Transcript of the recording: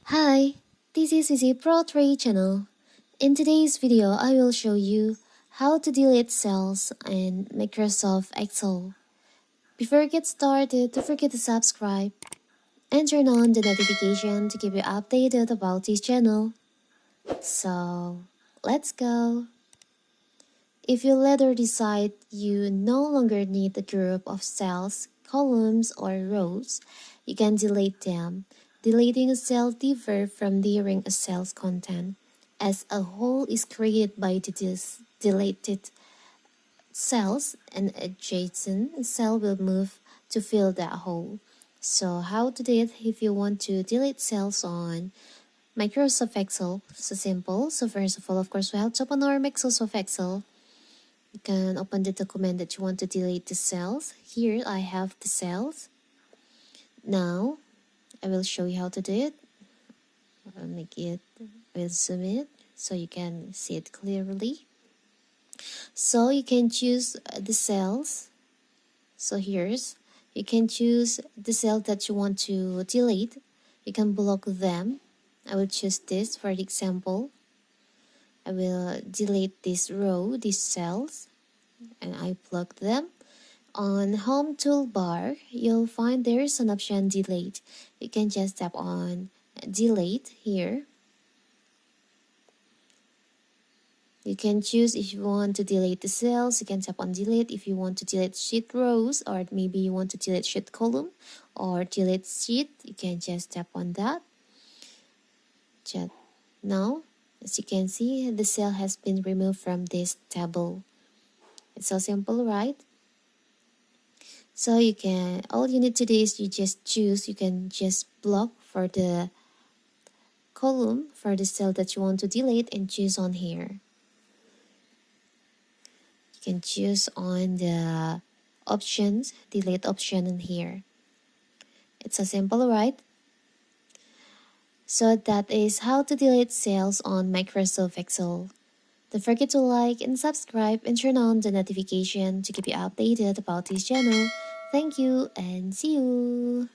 Hi, this is Visit Pro 3 channel. In today's video, I will show you how to delete cells in Microsoft Excel. Before we get started, don't forget to subscribe and turn on the notification to keep you updated about this channel. So, let's go. If you later decide you no longer need a group of cells, columns, or rows, you can delete them. Deleting a cell differs from clearing a cell's content, as a hole is created by the deleted cells, and adjacent cell will move to fill that hole. So how to do it if you want to delete cells on Microsoft Excel? So simple. So first of all, of course, we have to open our Microsoft Excel. You can open the document that you want to delete the cells. Here I have the cells. Now I will show you how to do it. I'll zoom it so you can see it clearly. So you can choose the cells. So you can choose the cell that you want to delete. You can block them. I will choose this for the example. I will delete this row, these cells, and I block them. On home toolbar, you'll find there is an option delete. You can just tap on delete here. You can choose if you want to delete the cells. You can tap on delete if you want to delete sheet rows, or maybe you want to delete sheet column or delete sheet. You can just tap on that. Just now, as you can see, the cell has been removed from this table. It's so simple, right? So all you need to do is you can just block for the column for the cell that you want to delete and choose on here. You can choose on the options, delete option in here. It's so simple, right? So that is how to delete cells on Microsoft Excel. Don't forget to like and subscribe and turn on the notification to keep you updated about this channel. Thank you and see you!